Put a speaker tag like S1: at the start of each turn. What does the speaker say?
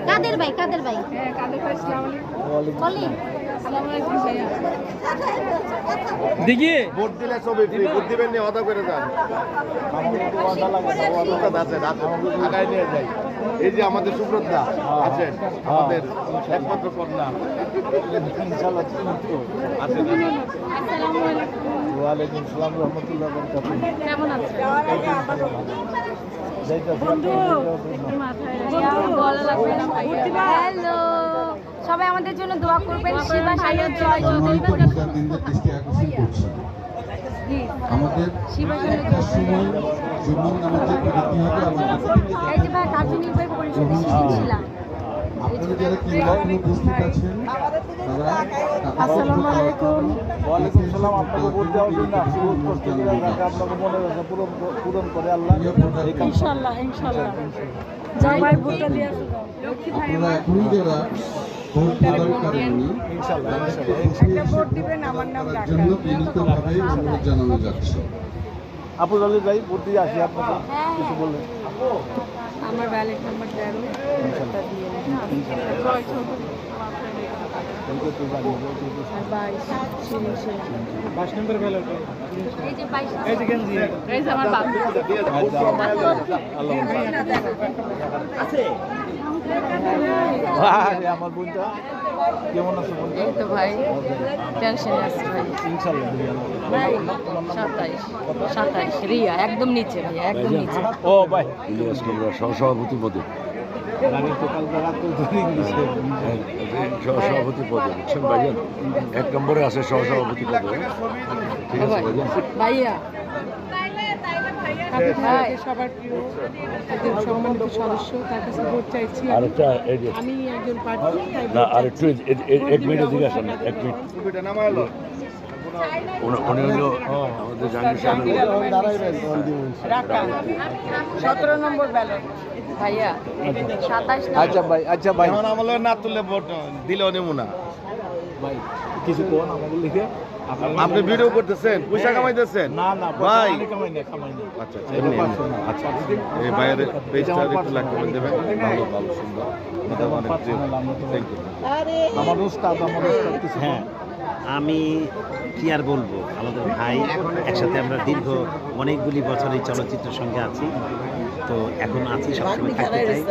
S1: কাদের ভাই
S2: দেখি
S3: ভোট দিলে ছবি ফ্রি, ভোট দিবেন নিয়ে ওয়াদা করে যান। আগায় নিয়ে যাই। এই যে আমাদের সুব্রতা আছেন, আমাদের একমাত্র কন্যা আছেন। ওয়ালাইকুম সালাম রহমতুল্লাহ বরকাতুহু।
S1: কেমন আছেন? হ্যালো, সবাই আমাদের জন্য দোয়া করবেন। শিবা সাইয়ের জয়
S4: আমাদের একটা সময় জমিন আমাদের দিতে হবে।
S1: এই যে ভাই কার্যনির্বাহী পরিষদের শিক্ষিছিলাম।
S4: আপনারা যারা কেন্দ্রে উপস্থিত আছেন তারা
S2: আসসালামু আলাইকুম। ওয়ালাইকুম সালাম। আপনাকে ভোট দেওয়ার জন্য অনুরোধ করতে গেলাম, আপনাকে মনে রাখা পূরণ করে আল্লাহ ইনশাআল্লাহ। যাই ভাই ভোটটা দিয়ে আসো।
S4: আপনারা এখনই যারা ভোট প্রদান করেননি ভোট দিবেন আমার নাম জন্য বিনীতভাবে অনুরোধ জানানো যাচ্ছে।
S2: আপু জলি ভাই ভোট দিয়ে আসি, আপনাকে কিছু বললেন?
S1: আমার ব্যালেট নাম্বার দেন।
S2: আমার বোনটা কেমন আছে?
S5: এই তো ভাই টেনশনে আছে ভাই।
S2: ইনশাআল্লাহ
S5: ভাই 27 রিয়া একদম নিচে ভাই, একদম নিচে।
S2: ও ভাই
S6: ইলিয়াস কামরা সহসভাপতি পদে,
S2: আমি তো কালকে রাত্রে ধরে গেছি।
S6: সহসভাপতি পদে বুঝছেন ভাইজান, 1 নম্বরে আছে সহসভাপতি পদে। ঠিক আছে ভাইজান।
S5: ভাইয়া
S7: সবার প্রিয় একজন সম্মানিত সদস্য, তার কাছে ভোট চাইছি।
S6: আরেকটা এই যে
S7: আমি একজন প্রার্থী, তাই
S6: না,
S7: ভোট
S6: আর একটু 1 মিনিট দিকে আসেন, 1 মিনিট। উনি হলো আমাদের জাহাঙ্গীর সাহেবের
S7: 17 নম্বর ব্যালট।
S5: ভাইয়া 27
S2: আচ্ছা ভাই, আচ্ছা ভাই,
S3: এখন আমলে না তুললে ভোট দিলেও নেব না।
S2: ভাই কিছু কোন আমাকে লিখে
S3: আপনি ভিডিও করতেছেন, পয়সা কামাইতেছেন?
S2: না না
S3: ভাই
S2: কামাই না কামাই না।
S3: আচ্ছা আচ্ছা, এমনি এমনি। আচ্ছা এই বাইরের পেজটা একটু লাইক করে দেবেন। ভালো ভালো সুন্দর, এটা অনেক থ্যাংক ইউ।
S2: আমার উস্তাদ কিছু।
S8: হ্যাঁ, আমি কি আর বলবো, আমাদের ভাই একসাথে আমরা দীর্ঘ অনেকগুলি বছর এই চলচ্চিত্রের সঙ্গে আছি, তো এখন আছি, সবসময় থাকতে চাই।